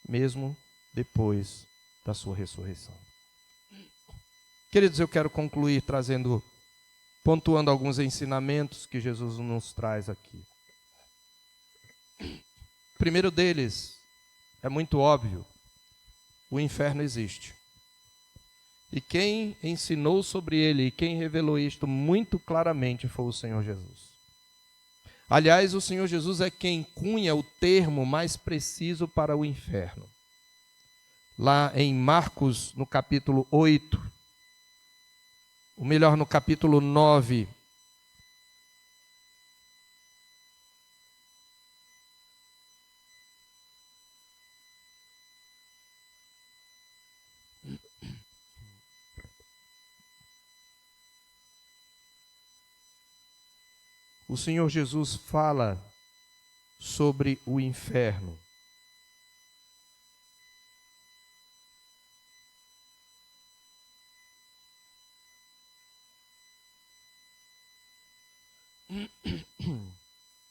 mesmo depois da sua ressurreição. Queridos, eu quero concluir pontuando alguns ensinamentos que Jesus nos traz aqui. O primeiro deles é muito óbvio: o inferno existe. E quem ensinou sobre ele e quem revelou isto muito claramente foi o Senhor Jesus. Aliás, o Senhor Jesus é quem cunha o termo mais preciso para o inferno. Lá em Marcos, no capítulo 8, ou melhor, no capítulo 9, o Senhor Jesus fala sobre o inferno.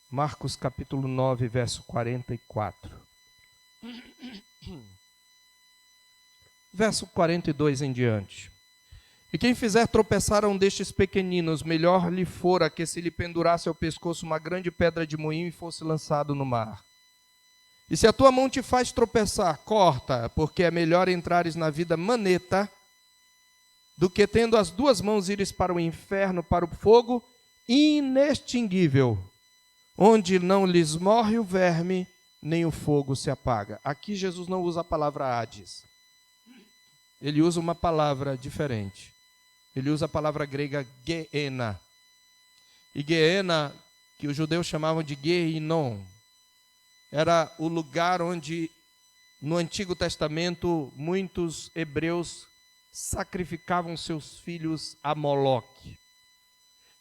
Marcos capítulo 9, verso 44. Verso 42 em diante. E quem fizer tropeçar a um destes pequeninos, melhor lhe fora que se lhe pendurasse ao pescoço uma grande pedra de moinho e fosse lançado no mar. E se a tua mão te faz tropeçar, corta, porque é melhor entrares na vida maneta, do que tendo as duas mãos ires para o inferno, para o fogo inextinguível, onde não lhes morre o verme, nem o fogo se apaga. Aqui Jesus não usa a palavra Hades. Ele usa uma palavra diferente. Ele usa a palavra grega Geena. E Geena, que os judeus chamavam de Gehinom, era o lugar onde, no Antigo Testamento, muitos hebreus sacrificavam seus filhos a Moloque.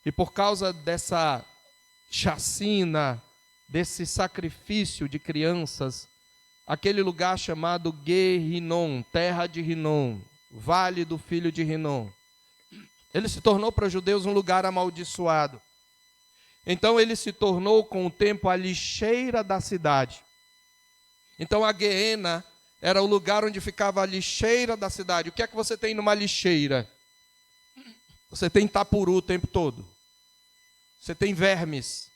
E por causa dessa chacina, desse sacrifício de crianças, aquele lugar chamado Guerrinom, terra de Rinom, vale do filho de Rinom, ele se tornou para os judeus um lugar amaldiçoado. Então ele se tornou com o tempo a lixeira da cidade. Então a Guiena era o lugar onde ficava a lixeira da cidade. O que é que você tem numa lixeira? Você tem tapuru o tempo todo. Você tem vermes.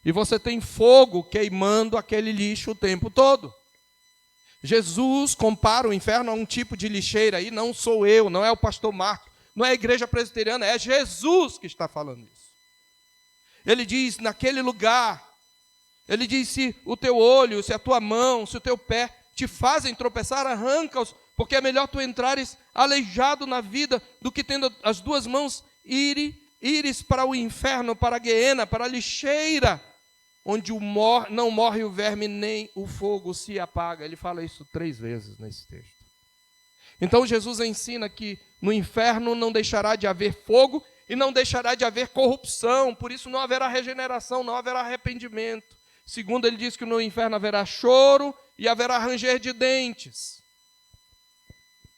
E você tem fogo queimando aquele lixo o tempo todo. Jesus compara o inferno a um tipo de lixeira. E não sou eu, não é o pastor Marcos, não é a igreja presbiteriana, é Jesus que está falando isso. Ele diz, naquele lugar, ele diz, se o teu olho, se a tua mão, se o teu pé te fazem tropeçar, arranca-os, porque é melhor tu entrares aleijado na vida do que tendo as duas mãos ires para o inferno, para a Guiena, para a lixeira, onde não morre o verme nem o fogo se apaga. Ele fala isso 3 vezes nesse texto. Então Jesus ensina que no inferno não deixará de haver fogo e não deixará de haver corrupção, por isso não haverá regeneração, não haverá arrependimento. Segundo, ele diz que no inferno haverá choro e haverá ranger de dentes.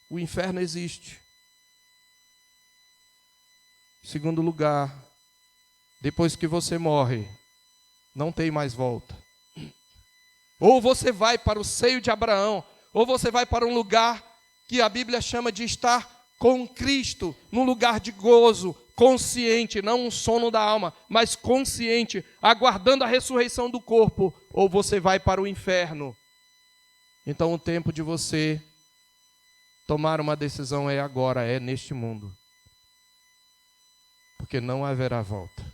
O inferno existe. Segundo lugar, depois que você morre, não tem mais volta. Ou você vai para o seio de Abraão, ou você vai para um lugar que a Bíblia chama de estar com Cristo, num lugar de gozo, consciente, não um sono da alma, mas consciente, aguardando a ressurreição do corpo, ou você vai para o inferno. Então o tempo de você tomar uma decisão é agora, é neste mundo. Porque não haverá volta.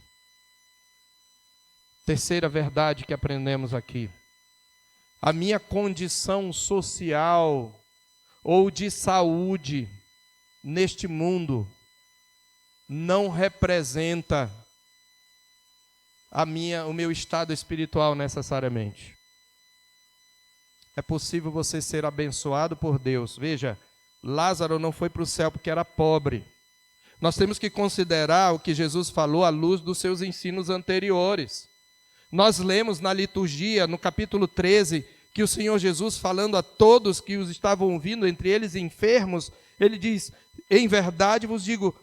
Terceira verdade que aprendemos aqui. A minha condição social ou de saúde neste mundo não representa o meu estado espiritual necessariamente. É possível você ser abençoado por Deus. Veja, Lázaro não foi para o céu porque era pobre. Nós temos que considerar o que Jesus falou à luz dos seus ensinos anteriores. Nós lemos na liturgia, no capítulo 13, que o Senhor Jesus, falando a todos que os estavam ouvindo, entre eles enfermos, ele diz, em verdade vos digo,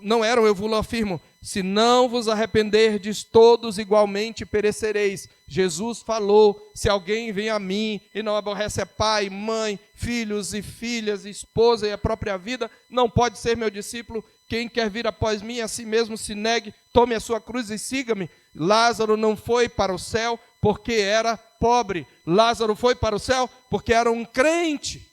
não eram, eu vos afirmo, se não vos arrependerdes, todos igualmente perecereis. Jesus falou, se alguém vem a mim e não aborrece pai, mãe, filhos e filhas, esposa e a própria vida, não pode ser meu discípulo. Quem quer vir após mim, a si mesmo se negue, tome a sua cruz e siga-me. Lázaro não foi para o céu porque era pobre. Lázaro foi para o céu porque era um crente.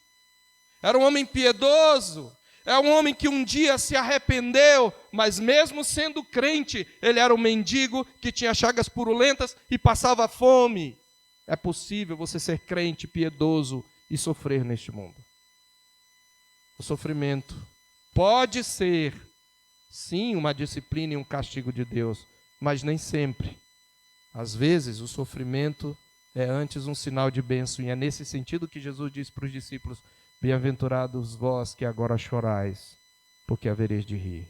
Era um homem piedoso. É um homem que um dia se arrependeu, mas mesmo sendo crente, ele era um mendigo que tinha chagas purulentas e passava fome. É possível você ser crente, piedoso e sofrer neste mundo. O sofrimento pode ser, sim, uma disciplina e um castigo de Deus, mas nem sempre. Às vezes, o sofrimento é antes um sinal de bênção, e é nesse sentido que Jesus disse para os discípulos, bem-aventurados vós que agora chorais, porque havereis de rir.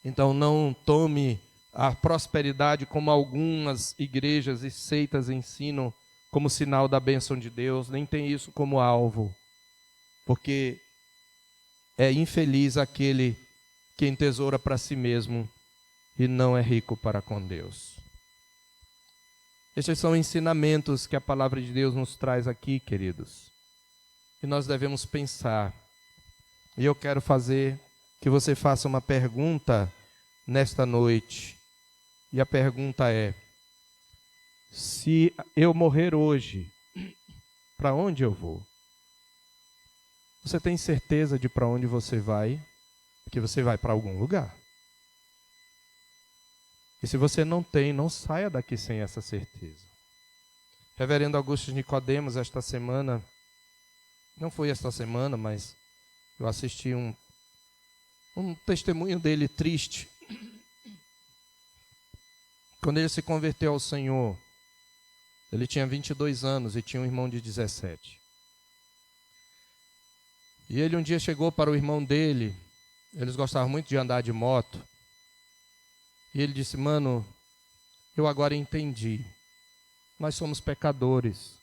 Então não tome a prosperidade como algumas igrejas e seitas ensinam como sinal da bênção de Deus, nem tem isso como alvo, porque é infeliz aquele que entesoura para si mesmo e não é rico para com Deus. Estes são ensinamentos que a palavra de Deus nos traz aqui, queridos. E nós devemos pensar. E eu quero fazer que você faça uma pergunta nesta noite. E a pergunta é: se eu morrer hoje, para onde eu vou? Você tem certeza de para onde você vai? Porque você vai para algum lugar. E se você não tem, não saia daqui sem essa certeza. Reverendo Augusto Nicodemos, esta semana, não foi esta semana, mas eu assisti um testemunho dele triste. Quando ele se converteu ao Senhor, ele tinha 22 anos e tinha um irmão de 17. E ele um dia chegou para o irmão dele, eles gostavam muito de andar de moto, E ele disse: mano, eu agora entendi. Nós somos pecadores.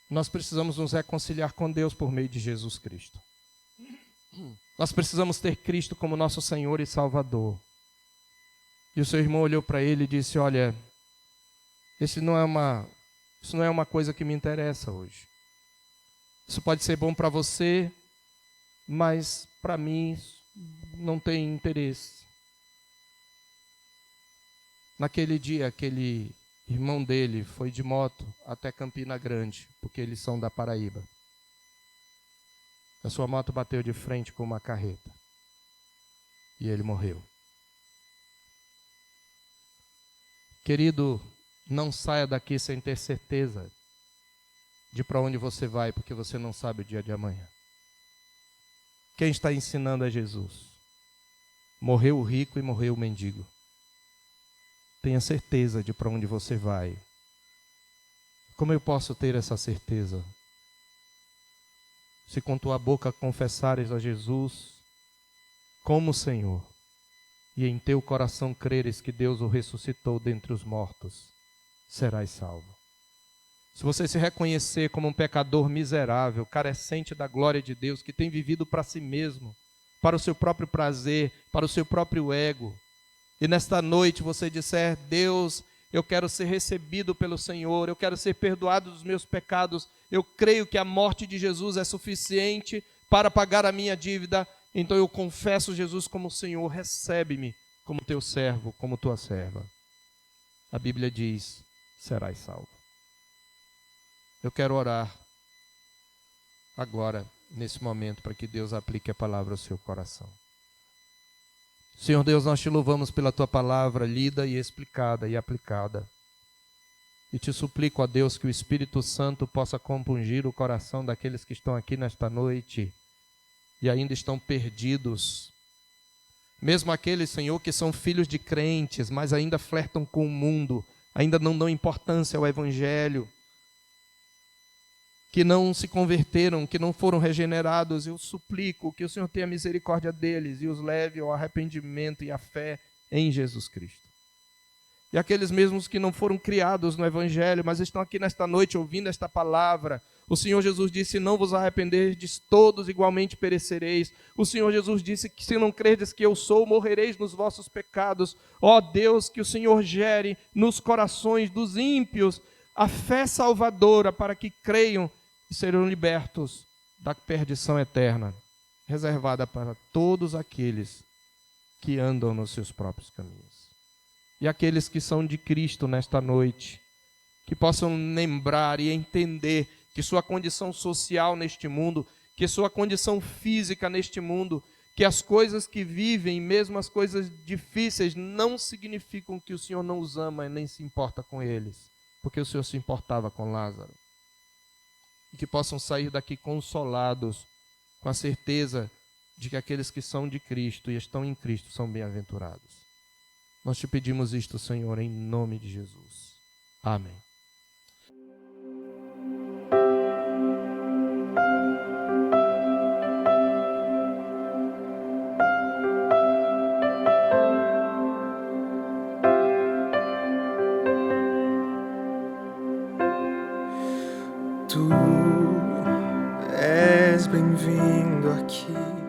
Nós precisamos nos reconciliar com Deus por meio de Jesus Cristo. Nós precisamos ter Cristo como nosso Senhor e Salvador. E o seu irmão olhou para ele e disse: olha, isso não é uma coisa que me interessa hoje. Isso pode ser bom para você, mas para mim não tem interesse. Naquele dia, aquele irmão dele foi de moto até Campina Grande, porque eles são da Paraíba. A sua moto bateu de frente com uma carreta. E ele morreu. Querido, não saia daqui sem ter certeza de para onde você vai, porque você não sabe o dia de amanhã. Quem está ensinando é Jesus. Morreu o rico e morreu o mendigo. Tenha certeza de para onde você vai. Como eu posso ter essa certeza? Se com tua boca confessares a Jesus como Senhor, e em teu coração creres que Deus o ressuscitou dentre os mortos, serás salvo. Se você se reconhecer como um pecador miserável, carecente da glória de Deus, que tem vivido para si mesmo, para o seu próprio prazer, para o seu próprio ego, e nesta noite você disser: Deus, eu quero ser recebido pelo Senhor, eu quero ser perdoado dos meus pecados, eu creio que a morte de Jesus é suficiente para pagar a minha dívida, então eu confesso Jesus como Senhor, recebe-me como teu servo, como tua serva. A Bíblia diz: serás salvo. Eu quero orar agora, nesse momento, para que Deus aplique a palavra ao seu coração. Senhor Deus, nós te louvamos pela tua palavra lida e explicada e aplicada. E te suplico, ó Deus, que o Espírito Santo possa compungir o coração daqueles que estão aqui nesta noite e ainda estão perdidos. Mesmo aqueles, Senhor, que são filhos de crentes, mas ainda flertam com o mundo, ainda não dão importância ao Evangelho, que não se converteram, que não foram regenerados, eu suplico que o Senhor tenha misericórdia deles e os leve ao arrependimento e à fé em Jesus Cristo. E aqueles mesmos que não foram criados no Evangelho, mas estão aqui nesta noite ouvindo esta palavra, o Senhor Jesus disse: não vos arrependerdes, todos igualmente perecereis. O Senhor Jesus disse que se não crerdes que eu sou, morrereis nos vossos pecados. Ó Deus, que o Senhor gere nos corações dos ímpios a fé salvadora para que creiam e serão libertos da perdição eterna, reservada para todos aqueles que andam nos seus próprios caminhos. E aqueles que são de Cristo nesta noite, que possam lembrar e entender que sua condição social neste mundo, que sua condição física neste mundo, que as coisas que vivem, mesmo as coisas difíceis, não significam que o Senhor não os ama e nem se importa com eles, porque o Senhor se importava com Lázaro. E que possam sair daqui consolados, com a certeza de que aqueles que são de Cristo e estão em Cristo são bem-aventurados. Nós te pedimos isto, Senhor, em nome de Jesus. Amém.
Tu és bem-vindo aqui.